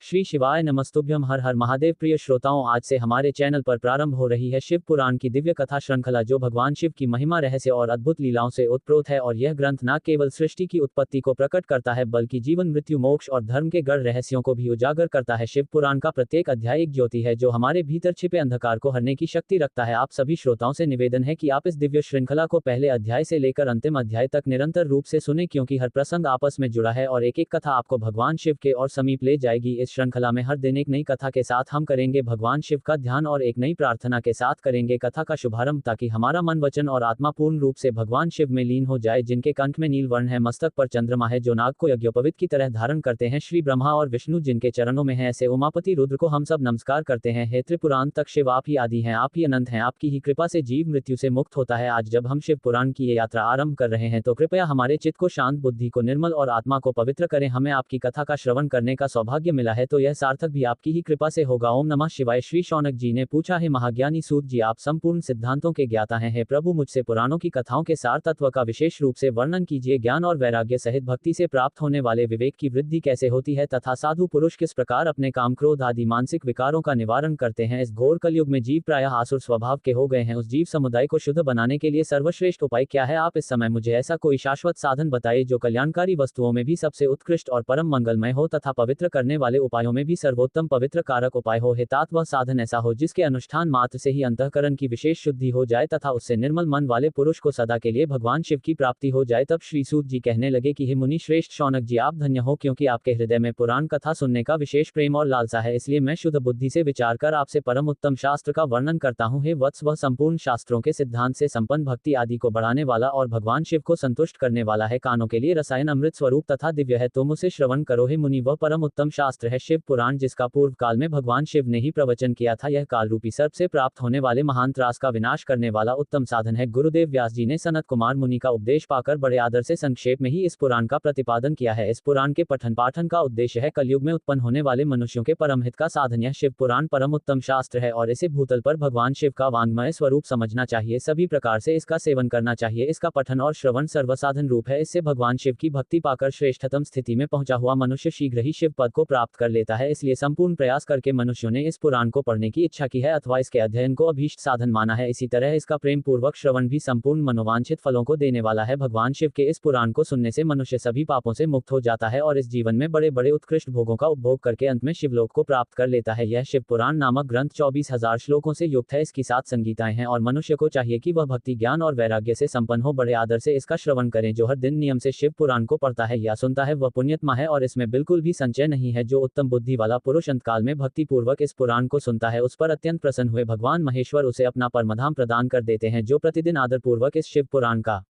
श्री शिवाय नमस्तुभ्यम। हर हर महादेव। प्रिय श्रोताओं, आज से हमारे चैनल पर प्रारंभ हो रही है शिव पुराण की दिव्य कथा श्रृंखला, जो भगवान शिव की महिमा, रहस्य और अद्भुत लीलाओं से उत्प्रोत है। और यह ग्रंथ न केवल सृष्टि की उत्पत्ति को प्रकट करता है, बल्कि जीवन, मृत्यु, मोक्ष और धर्म के गढ़ रहस्यों को भी उजागर करता है। शिव पुराण का प्रत्येक अध्याय एक ज्योति है, जो हमारे भीतर छिपे अंधकार को हरने की शक्ति रखता है। आप सभी श्रोताओं से निवेदन है कि आप इस दिव्य श्रृंखला को पहले अध्याय से लेकर अंतिम अध्याय तक निरंतर रूप से सुने, क्योंकि हर प्रसंग आपस में जुड़ा है और एक एक कथा आपको भगवान शिव के और समीप ले जाएगी। इस श्रृंखला में हर दिन एक नई कथा के साथ हम करेंगे भगवान शिव का ध्यान और एक नई प्रार्थना के साथ करेंगे कथा का शुभारंभ, ताकि हमारा मन, वचन और आत्मा पूर्ण रूप से भगवान शिव में लीन हो जाए, जिनके कंठ में नील वर्ण है, मस्तक पर चंद्रमा है, जो नाग को यज्ञोपवीत की तरह धारण करते हैं, श्री ब्रह्मा और विष्णु जिनके चरणों में है, ऐसे उमापति रुद्र को हम सब नमस्कार करते हैं। हे त्रिपुरांत तक शिव, आप ही आदि हैं, आप ही अनंत हैं, आपकी ही कृपा से जीव मृत्यु से मुक्त होता है। आज जब हम शिव पुराण की ये यात्रा आरंभ कर रहे हैं, तो कृपया हमारे चित्त को शांत, बुद्धि को निर्मल और आत्मा को पवित्र करें। हमें आपकी कथा का श्रवण करने का सौभाग्य मिला है, तो यह सार्थक भी आपकी ही कृपा से होगा। ओम नमः शिवाय। श्री शौनक जी ने पूछा, है महाज्ञानी सूत जी, आप संपूर्ण सिद्धांतों के ज्ञाता हैं। हे प्रभु, मुझसे पुराणों की कथाओं के सार तत्व का विशेष रूप से वर्णन कीजिए। ज्ञान और वैराग्य सहित भक्ति से प्राप्त होने वाले विवेक की वृद्धि कैसे होती है, तथा साधु पुरुष किस प्रकार अपने काम, क्रोध आदि मानसिक विकारों का निवारण करते हैं। इस घोर कलयुग में जीव प्रायः आसुर स्वभाव के हो गए हैं। उस जीव समुदाय को शुद्ध बनाने के लिए सर्वश्रेष्ठ उपाय क्या है? आप इस समय मुझे ऐसा कोई शाश्वत साधन बताइए, जो कल्याणकारी वस्तुओं में भी सबसे उत्कृष्ट और परम मंगलमय हो, तथा पवित्र करने वाले उपायों में भी सर्वोत्तम पवित्र कारक उपाय हो। हितात वह साधन ऐसा हो, जिसके अनुष्ठान मात्र से ही अंतःकरण की विशेष शुद्धि हो जाए, तथा उससे निर्मल मन वाले पुरुष को सदा के लिए भगवान शिव की प्राप्ति हो जाए। तब श्री सूत जी कहने लगे कि हे मुनि श्रेष्ठ शौनक जी, आप धन्य हो, क्योंकि आपके हृदय में पुराण कथा सुनने का विशेष प्रेम और लालसा है। इसलिए मैं शुद्ध बुद्धि से विचार कर आपसे परम उत्तम शास्त्र का वर्णन करता हूँ। हे वत्स, वह संपूर्ण शास्त्रों के सिद्धांत से संपन्न, भक्ति आदि को बढ़ाने वाला और भगवान शिव को संतुष्ट करने वाला है। कानों के लिए रसायन अमृत स्वरूप तथा दिव्य है, तुम उसे श्रवण करो। हे मुनि, वह परम उत्तम शास्त्र है शिव पुराण, जिसका पूर्व काल में भगवान शिव ने ही प्रवचन किया था। यह काल रूपी सर्प से प्राप्त होने वाले महान त्रास का विनाश करने वाला उत्तम साधन है। गुरुदेव व्यास जी ने सनत कुमार मुनि का उपदेश पाकर बड़े आदर से संक्षेप में ही इस पुराण का प्रतिपादन किया है। इस पुराण के पठन पाठन का उद्देश्य है कलयुग में उत्पन्न होने वाले मनुष्यों के परम हित का साधन। यह शिव पुराण परम उत्तम शास्त्र है और इसे भूतल पर भगवान शिव का वांग्मय स्वरूप समझना चाहिए। सभी प्रकार से इसका सेवन करना चाहिए। इसका पठन और श्रवण सर्वसाधन रूप है। इससे भगवान शिव की भक्ति पाकर श्रेष्ठतम स्थिति में पहुंचा हुआ मनुष्य शीघ्र ही शिव पद को प्राप्त कर लेता है। इसलिए संपूर्ण प्रयास करके मनुष्यों ने इस पुराण को पढ़ने की इच्छा की है, अथवा इसके अध्ययन को अभीष्ट साधन माना है। इसी तरह इसका प्रेम पूर्वक श्रवण भी संपूर्ण मनोवांछित फलों को देने वाला है। भगवान शिव के इस पुराण को सुनने से मनुष्य सभी पापों से मुक्त हो जाता है और इस जीवन में बड़े बड़े उत्कृष्ट भोगों का उपभोग करके अंत में शिवलोक को प्राप्त कर लेता है। यह शिव पुराण नामक ग्रंथ 24,000 श्लोकों से युक्त है। इसकी 7 संगीताएं हैं और मनुष्य को चाहिए कि वह भक्ति, ज्ञान और वैराग्य से संपन्न हो। बड़े आदर से इसका श्रवण करें। जो हर दिन नियम से शिव पुराण को पढ़ता है या सुनता है, वह पुण्यात्मा है और इसमें बिल्कुल भी संचय नहीं है। जो उत्तम बुद्धि वाला पुरुष अंतकाल में भक्ति पूर्वक इस पुराण को सुनता है, उस पर अत्यंत प्रसन्न हुए भगवान महेश्वर उसे अपना परमधाम प्रदान कर देते हैं। जो प्रतिदिन आदर पूर्वक इस शिव पुराण का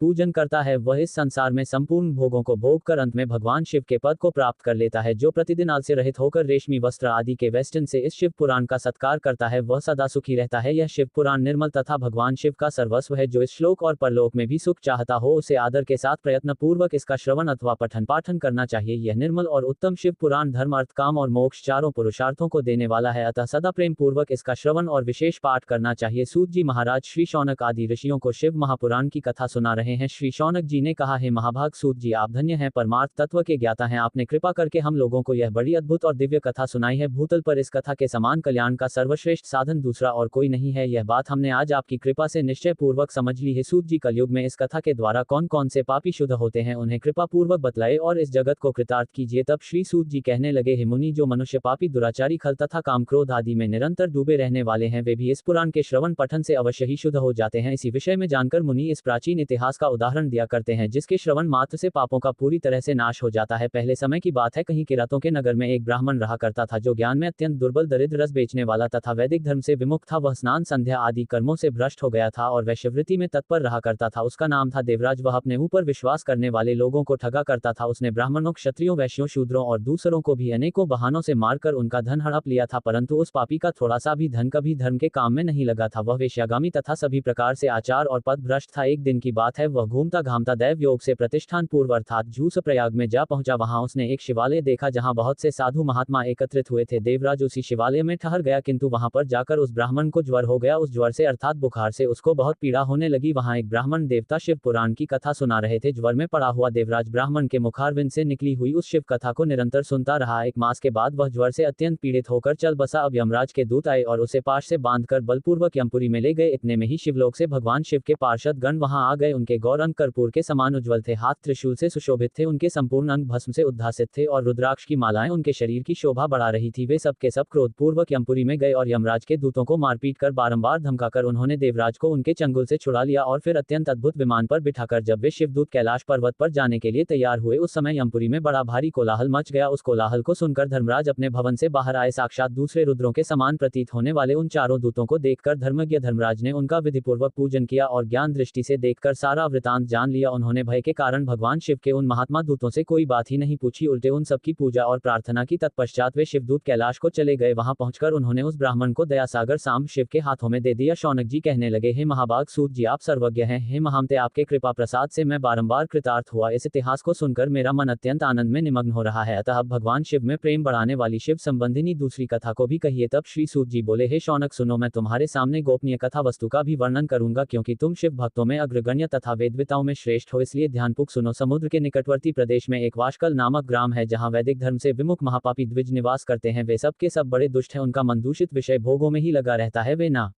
पूजन करता है, वह इस संसार में संपूर्ण भोगों को भोग कर अंत में भगवान शिव के पद को प्राप्त कर लेता है। जो प्रतिदिन आलस्य रहित होकर रेशमी वस्त्र आदि के वेस्टन से इस शिव पुराण का सत्कार करता है, वह सदा सुखी रहता है। यह शिव पुराण निर्मल तथा भगवान शिव का सर्वस्व है। जो इस श्लोक और परलोक में भी सुख चाहता हो, उसे आदर के साथ प्रयत्न पूर्वक इसका श्रवण अथवा पठन पाठन करना चाहिए। यह निर्मल और उत्तम शिव पुराण धर्म, अर्थ, काम और मोक्ष चारों पुरुषार्थों को देने वाला है, अतः सदा प्रेम पूर्वक इसका श्रवण और विशेष पाठ करना चाहिए। सूत जी महाराज श्री शौनक आदि ऋषियों को शिव महापुराण की कथा सुना रहे हैं। श्री शौनक जी ने कहा, हे महाभाग सूत जी, आप धन्य हैं, परमार्थ तत्व के ज्ञाता हैं। आपने कृपा करके हम लोगों को यह बड़ी अद्भुत और दिव्य कथा सुनाई है। भूतल पर इस कथा के समान कल्याण का सर्वश्रेष्ठ साधन दूसरा और कोई नहीं है। यह बात हमने आज आपकी कृपा से निश्चय पूर्वक समझ ली है। सूत जी, कलयुग में इस कथा के द्वारा कौन कौन से पापी शुद्ध होते हैं, उन्हें कृपा पूर्वक बतलाए और इस जगत को कृतार्थ कीजिए। तब श्री सूत जी कहने लगे, हे मुनि, जो मनुष्य पापी, दुराचारी, खल तथा काम, क्रोध आदि में निरंतर डूबे रहने वाले हैं, वे भी इस पुराण के श्रवण पठन से अवश्य ही शुद्ध हो जाते हैं। इसी विषय में जानकर मुनि इस प्राचीन इतिहास का उदाहरण दिया करते हैं, जिसके श्रवण मात्र से पापों का पूरी तरह से नाश हो जाता है। पहले समय की बात है, कहीं किरातों के नगर में एक ब्राह्मण रहा करता था, जो ज्ञान में अत्यंत दुर्बल, दरिद्र, रस बेचने वाला तथा वैदिक धर्म से विमुख था। वह स्नान, संध्या आदि कर्मों से भ्रष्ट हो गया था और वैश्यवृत्ति में तत्पर रहा करता था। उसका नाम था देवराज। वह अपने ऊपर विश्वास करने वाले लोगों को ठगा करता था। उसने ब्राह्मणों, क्षत्रियों, वैश्यों, शूद्रों और दूसरों को भी अनेकों बहानों से मारकर उनका धन हड़प लिया था, परंतु उस पापी का थोड़ा सा भी धन कभी धर्म के काम में नहीं लगा था। वह वेश्यागामी तथा सभी प्रकार से आचार और पद भ्रष्ट था। एक दिन की बात है, है वह घूमता घामता दैव योग से प्रतिष्ठान पूर्व अर्थात झूस प्रयाग में जा पहुंचा। वहां उसने एक शिवालय देखा जहां बहुत से साधु महात्मा एकत्रित हुए थे। देवराज उसी शिवालय में ठहर गया, किंतु वहां पर जाकर उस ब्राह्मण को ज्वर हो गया। उस ज्वर से अर्थात बुखार से उसको बहुत पीड़ा होने लगी। वहां एक ब्राह्मण देवता शिव पुराण की कथा सुना रहे थे। ज्वर में पड़ा हुआ देवराज ब्राह्मण के मुखारविंद से निकली हुई उस शिव कथा को निरंतर सुनता रहा। एक मास के बाद वह ज्वर से अत्यंत पीड़ित होकर चल बसा। अब यमराज के दूत आए और उसे पाश से बांधकर बलपूर्वक यमपुरी में ले गए। इतने में ही शिवलोक से भगवान शिव के पार्षद गण वहां आ गए। उनके गौर अंग कर्पूर के समान उज्ज्वल थे, हाथ त्रिशूल से सुशोभित थे, उनके संपूर्ण अंग भस्म से उद्भासित थे और रुद्राक्ष की मालाएं उनके शरीर की शोभा बढ़ा रही थी। वे सब के सब क्रोधपूर्वक यमपुरी में गए और यमराज के दूतों को मारपीट कर बारंबार धमकाकर उन्होंने देवराज को उनके चंगुल से छुड़ा लिया और फिर अत्यंत अद्भुत विमान पर बिठाकर जब वे शिवदूत कैलाश पर्वत पर जाने के लिए तैयार हुए, उस समय यमपुरी में बड़ा भारी कोलाहल मच गया। उस कोलाहल को सुनकर धर्मराज अपने भवन से बाहर आए। साक्षात दूसरे रुद्रों के समान प्रतीत होने वाले उन चारों दूतों को देखकर धर्मज्ञ धर्मराज ने उनका विधिपूर्वक पूजन किया और ज्ञान दृष्टि से देखकर सारा वृतांत जान लिया। उन्होंने भय के कारण भगवान शिव के उन महात्मा दूतों से कोई बात ही नहीं पूछी, उल्टे उन सबकी पूजा और प्रार्थना की। तत्पश्चात वे शिवदूत कैलाश को चले गए। वहां पहुंचकर उन्होंने उस ब्राह्मण को दयासागर सांब शिव के हाथों में दे दिया। शौनक जी कहने लगे, हे महाभाग सूत जी, आप सर्वज्ञ हैं। हे महामते, आपके कृपा प्रसाद से मैं बारंबार कृतार्थ हुआ। इस इतिहास को सुनकर मेरा मन अत्यंत आनंद में निमग्न हो रहा है। अतः अब भगवान शिव में प्रेम बढ़ाने वाली शिव संबंधिनी दूसरी कथा को भी कहिए। तब श्री सूत जी बोले, हे शौनक सुनो, मैं तुम्हारे सामने गोपनीय कथा वस्तु का भी वर्णन करूंगा, क्योंकि तुम शिव भक्तों में अग्रगण्य तथा वेदविताओं में श्रेष्ठ हो, इसलिए ध्यानपूर्वक सुनो। समुद्र के निकटवर्ती प्रदेश में एक वाशकल नामक ग्राम है, जहां वैदिक धर्म से विमुख महापापी द्विज निवास करते हैं। वे सब के सब बड़े दुष्ट हैं। उनका मन दूषित विषय भोगों में ही लगा रहता है। वे ना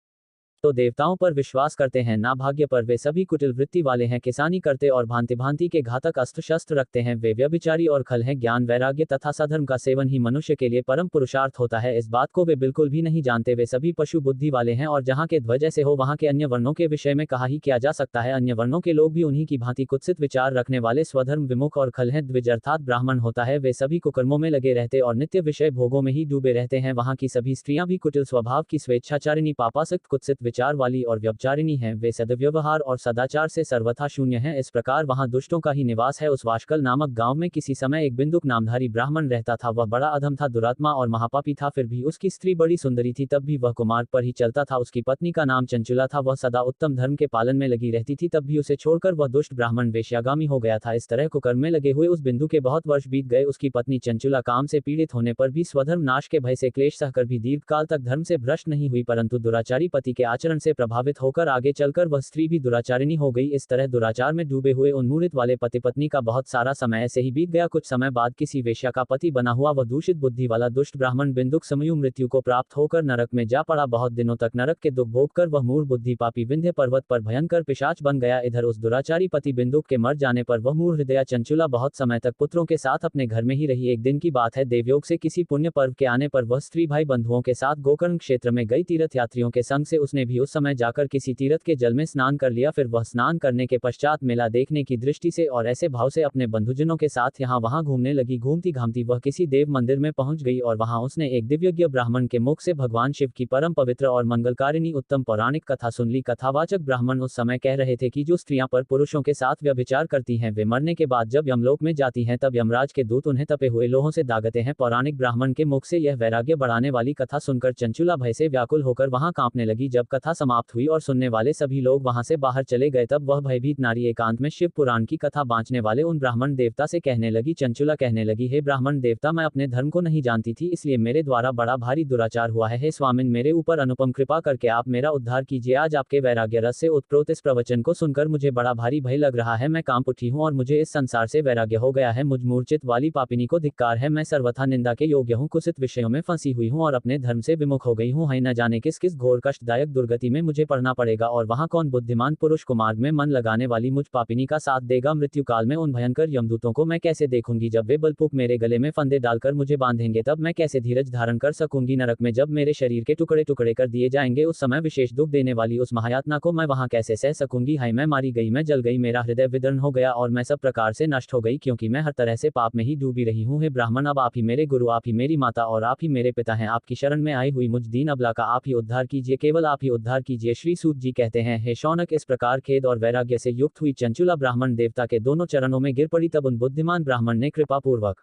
तो देवताओं पर विश्वास करते हैं, ना भाग्य पर। वे सभी कुटिल वृत्ति वाले हैं, किसानी करते और भांति भांति के घातक अस्त्र शस्त्र रखते हैं। वे व्यभिचारी और खल हैं। ज्ञान वैराग्य तथा सधर्म का सेवन ही मनुष्य के लिए परम पुरुषार्थ होता है, इस बात को वे बिल्कुल भी नहीं जानते। वे सभी पशु बुद्धि वाले हैं और जहाँ के ध्वज ऐसे हो वहाँ के अन्य वर्णों के विषय में कहा ही क्या जा सकता है। अन्य वर्णों के लोग भी उन्हीं की भांति कुत्सित विचार रखने वाले स्वधर्म विमुख और खल हैं। द्विज अर्थात ब्राह्मण होता है। वे सभी कुकर्मों में लगे रहते और नित्य विषय भोगों में ही डूबे रहते हैं। वहाँ की सभी स्त्रियां भी कुटिल स्वभाव की, स्वेच्छाचारिणी, पापासक्त, कुत्सित विचार वाली और व्यभिचारिणी हैं। वे सद्व्यवहार और सदाचार से सर्वथा शून्य हैं। इस प्रकार वहां दुष्टों का ही निवास है। उस वाशकल नामक गांव में किसी समय एक बिंदुक नामधारी ब्राह्मण रहता था। वह बड़ा अधम था, दुरात्मा और महापापी था। फिर भी उसकी स्त्री बड़ी सुंदरी थी, तब भी वह कुमार्ग पर ही चलता था। उसकी पत्नी का नाम चंचुला था। वह सदा उत्तम धर्म के पालन में लगी रहती थी, तब भी उसे छोड़कर वह दुष्ट ब्राह्मण वेश्यागामी हो गया था। इस तरह कुकर्म में लगे हुए उस बिंदु के बहुत वर्ष बीत गए। उसकी पत्नी चंचुला काम से पीड़ित होने पर भी, स्वधर्म नाश के भय से क्लेश सहकर भी दीर्घ काल तक धर्म से भ्रष्ट नहीं हुई, परंतु दुराचारी पति के आचरण से प्रभावित होकर आगे चलकर वह स्त्री भी दुराचारिणी हो गई। इस तरह दुराचार में डूबे हुए उन्मूलित वाले पति पत्नी का बहुत सारा समय ऐसे ही बीत गया। कुछ समय बाद किसी वेश्या का पति बना हुआ वह दूषित बुद्धि वाला दुष्ट ब्राह्मण बिंदुक समयु मृत्यु को प्राप्त होकर नरक में जा पड़ा। बहुत दिनों तक नरक के दुख भोगकर वह मूढ़ बुद्धि पापी विंध्य पर्वत पर भयंकर पिशाच बन गया। इधर उस दुराचारी पति बिंदुक के मर जाने पर वह मूढ़ हृदया चंचुला बहुत समय तक पुत्रों के साथ अपने घर में ही रही। एक दिन की बात है, देवयोग से किसी पुण्य पर्व के आने पर वह स्त्री भाई बंधुओं के साथ गोकर्ण क्षेत्र में गई। तीर्थ यात्रियों के संग से उसने भी उस समय जाकर किसी तीर्थ के जल में स्नान कर लिया। फिर वह स्नान करने के पश्चात मेला देखने की दृष्टि से और ऐसे भाव से अपने बंधुजनों के साथ यहाँ वहां घूमने लगी। घूमती घामती वह किसी देव मंदिर में पहुंच गई और वहां उसने एक दिव्यज्ञ ब्राह्मण के मुख से भगवान शिव की परम पवित्र और मंगलकारिणी उत्तम पौराणिक कथा सुन ली। कथावाचक ब्राह्मण उस समय कह रहे थे कि जो स्त्रियां पर पुरुषों के साथ व्यभिचार करती हैं, वे मरने के बाद जब यमलोक में जाती हैं, तब यमराज के दूत उन्हें तपे हुए लोहों से दागते हैं। पौराणिक ब्राह्मण के मुख से यह वैराग्य बढ़ाने वाली कथा सुनकर चंचुला भय से व्याकुल होकर वहां कांपने लगी। जब कथा समाप्त हुई और सुनने वाले सभी लोग वहां से बाहर चले गए, तब वह भयभीत नारी एकांत में शिव पुराण की कथा बांचने वाले उन ब्राह्मण देवता से कहने लगी। चंचुला कहने लगी, हे ब्राह्मण देवता, मैं अपने धर्म को नहीं जानती थी, इसलिए मेरे द्वारा बड़ा भारी दुराचार हुआ है। हे स्वामिन, मेरे ऊपर अनुपम कृपा करके आप मेरा उद्धार कीजिए। आज आपके वैराग्य रस से उत्प्रोत इस प्रवचन को सुनकर मुझे बड़ा भारी भय लग रहा है। मैं कांप उठी हूँ और मुझे इस संसार से वैराग्य हो गया है। मुझ मूर्छित वाली पापिनी को धिक्कार है। मैं सर्वथा निंदा के योग्य हूँ, कुसित विषयों में फंसी हुई हूँ और अपने धर्म से विमुख हो गई हूँ। है न जाने किस किस घोर कष्टदायक दुर्गति में मुझे पड़ना पड़ेगा और वहां कौन बुद्धिमान पुरुष को मार्ग में मन लगाने वाली मुझ पापिनी का साथ देगा। मृत्यु काल में उन भयंकर यमदूतों को मैं कैसे देखूंगी। जब वे बलपूर्वक मेरे गले में फंदे डालकर मुझे बांधेंगे, तब मैं कैसे धीरज धारण कर सकूंगी। नरक में जब मेरे शरीर के टुकड़े टुकड़े कर दिए जाएंगे, उस समय विशेष दुख देने वाली उस महायातना को मैं वहां कैसे सह सकूंगी। हाय, मैं मारी गई, मैं जल गई, मेरा हृदय विदीर्ण हो गया और मैं सब प्रकार से नष्ट हो गई, क्योंकि मैं हर तरह से पाप में ही डूबी रही हूँ। हे ब्राह्मण, अब आप ही मेरे गुरु, आप ही मेरी माता और आप ही मेरे पिता हैं। आपकी शरण में आई हुई मुझ दीन अबला का आप ही उद्धार कीजिए, केवल आप ही उद्धार कीजिए। श्री सूत जी कहते हैं, हे शौनक, इस प्रकार खेद और वैराग्य से युक्त हुई चंचुला ब्राह्मण देवता के दोनों चरणों में गिर पड़ी। तब उन बुद्धिमान ब्राह्मण ने कृपा पूर्वक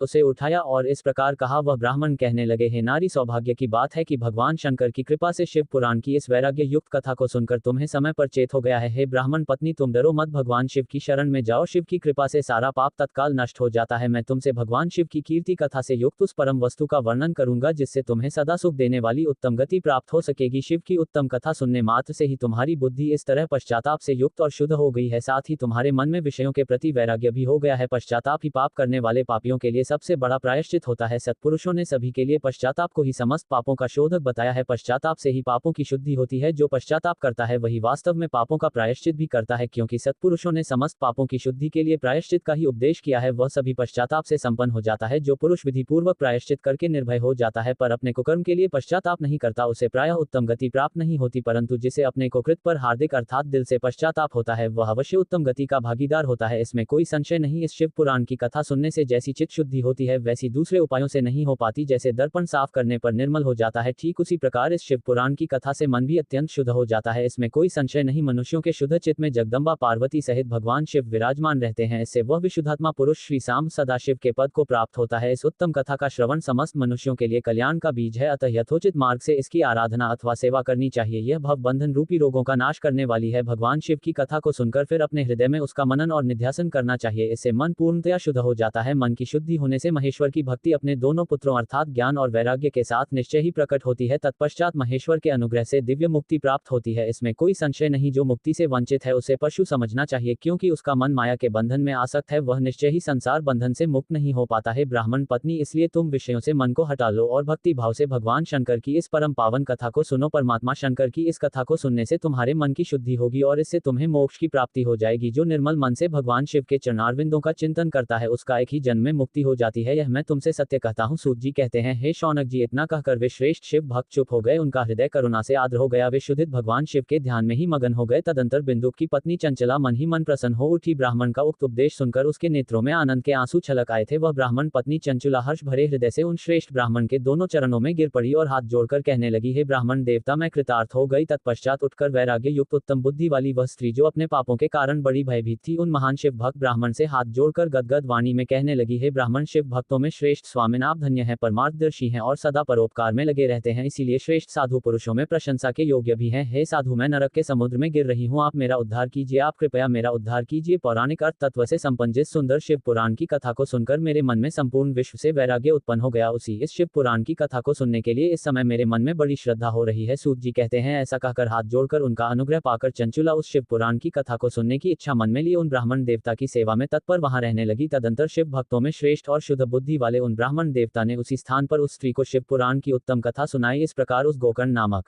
उसे उठाया और इस प्रकार कहा। वह ब्राह्मण कहने लगे, हे नारी, सौभाग्य की बात है कि भगवान शंकर की कृपा से शिव पुराण की इस वैराग्य युक्त कथा को सुनकर तुम्हें समय पर चेत हो गया है। हे ब्राह्मण पत्नी, तुम डरो मत, भगवान शिव की शरण में जाओ, शिव की कृपा से सारा पाप तत्काल नष्ट हो जाता है। मैं तुमसे भगवान शिव की कीर्ति कथा से युक्त उस परम वस्तु का वर्णन करूंगा जिससे तुम्हें सदा सुख देने वाली उत्तम गति प्राप्त हो सकेगी। शिव की उत्तम कथा सुनने मात्र से ही तुम्हारी बुद्धि इस तरह पश्चाताप से युक्त और शुद्ध हो गई है, साथ ही तुम्हारे मन में विषयों के प्रति वैराग्य भी हो गया है। पश्चाताप ही पाप करने वाले पापियों के लिए सबसे बड़ा प्रायश्चित होता है। सत्पुरुषों ने सभी के लिए पश्चाताप को ही समस्त पापों का शोधक बताया है। पश्चाताप से ही पापों की शुद्धि होती है। जो पश्चाताप करता है वही वास्तव में पापों का प्रायश्चित भी करता है, क्योंकि सत्पुरुषों ने समस्त पापों की शुद्धि के लिए प्रायश्चित का ही उपदेश किया है। वह सभी पश्चाताप से संपन्न हो जाता है। जो पुरुष विधि पूर्वक प्रायश्चित करके निर्भय हो जाता है पर अपने कुकर्म के लिए पश्चाताप नहीं करता, उसे प्रायः उत्तम गति प्राप्त नहीं होती, परंतु जिसे अपने कुकृत पर हार्दिक अर्थात दिल से पश्चाताप होता है वह अवश्य उत्तम गति का भागीदार होता है। इसमें कोई संशय नहीं। इस शिव पुराण की कथा सुनने से जैसी चित्त शुद्धि होती है वैसी दूसरे उपायों से नहीं हो पाती। जैसे दर्पण साफ करने पर निर्मल हो जाता है, ठीक उसी प्रकार इस शिव पुराण की कथा से मन भी अत्यंत शुद्ध हो जाता है। इसमें कोई संशय नहीं। मनुष्यों के शुद्ध चित्त में जगदम्बा पार्वती सहित भगवान शिव विराजमान रहते हैं। इससे वह विशुद्धात्मा पुरुष श्री शाम सदाशिव के पद को प्राप्त होता है। इस उत्तम कथा का श्रवण समस्त मनुष्यों के लिए कल्याण का बीज है, अतः यथोचित मार्ग से इसकी आराधना अथवा सेवा करनी चाहिए। यह भव बंधन रूपी रोगों का नाश करने वाली है। भगवान शिव की कथा को सुनकर फिर अपने हृदय में उसका मनन और निध्यासन करना चाहिए। इससे मन पूर्णतया शुद्ध हो जाता है। मन की शुद्धि होने से महेश्वर की भक्ति अपने दोनों पुत्रों अर्थात ज्ञान और वैराग्य के साथ निश्चय ही प्रकट होती है। तत्पश्चात महेश्वर के अनुग्रह से दिव्य मुक्ति प्राप्त होती है। इसमें कोई संशय नहीं। जो मुक्ति से वंचित है उसे पशु समझना चाहिए, क्योंकि उसका मन माया के बंधन में आसक्त है, वह निश्चय ही संसार बंधन से मुक्त नहीं हो पाता है। ब्राह्मण पत्नी, इसलिए तुम विषयों से मन को हटा लो और भक्ति भाव से भगवान शंकर की इस परम पावन कथा को सुनो। परमात्मा शंकर की इस कथा को सुनने से तुम्हारे मन की शुद्धि होगी और इससे तुम्हें मोक्ष की प्राप्ति हो जाएगी। जो निर्मल मन से भगवान शिव के चरणारविंदों का चिंतन करता है उसका एक ही जन्म में मुक्ति हो जाती है। यह मैं तुमसे सत्य कहता हूँ। सूत जी कहते हैं, हे शौनक जी, इतना कहकर वे श्रेष्ठ शिव भक्त चुप हो गए। उनका हृदय करुणा से आर्द्र हो गया। वे शुद्धित भगवान शिव के ध्यान में ही मगन हो गए। तदंतर बिंदुक की पत्नी चंचला मन ही मन प्रसन्न हो उठी। ब्राह्मण का उक्त उपदेश सुनकर उसके नेत्रों में आनंद के आंसू छलक आए थे। वह ब्राह्मण पत्नी चंचला हर्ष भरे हृदय से उन श्रेष्ठ ब्राह्मण के दोनों चरणों में गिर पड़ी और हाथ जोड़कर कहने लगी, हे ब्राह्मण देवता, मैं कृतार्थ हो गई। तत्पश्चात उठकर वैराग्य युक्त उत्तम बुद्धि वाली वह स्त्री जो अपने पापों के कारण बड़ी भयभीत थी, उन महान शिव भक्त ब्राह्मण से हाथ जोड़कर गदगद वाणी में कहने लगी, हे ब्राह्मण, शिव भक्तों में श्रेष्ठ स्वामिन आप धन्य हैं, परमार्थदर्शी हैं और सदा परोपकार में लगे रहते हैं, इसीलिए श्रेष्ठ साधु पुरुषों में प्रशंसा के योग्य भी हैं। हे साधु, मैं नरक के समुद्र में गिर रही हूँ, आप मेरा उद्धार कीजिए, आप कृपया मेरा उद्धार कीजिए। पौराणिक अर्थ तत्व से संपन्न जिस सुंदर शिव पुराण की कथा को सुनकर मेरे मन में संपूर्ण विश्व से वैराग्य उत्पन्न हो गया, उसी इस शिव पुराण की कथा को सुनने के लिए इस समय मेरे मन में बड़ी श्रद्धा हो रही है। सूत जी कहते हैं, ऐसा कहकर हाथ जोड़कर उनका अनुग्रह पाकर चंचुला उस शिव पुराण की कथा को सुनने की इच्छा मन में लिए उन ब्राह्मण देवता की सेवा में तत्पर वहां रहने लगी। तदंतर शिव भक्तों में श्रेष्ठ और शुद्ध बुद्धि वाले उन ब्राह्मण देवता ने उसी स्थान पर उस स्त्री को शिव पुराण की उत्तम कथा सुनाई। इस प्रकार उस गोकर्ण नामक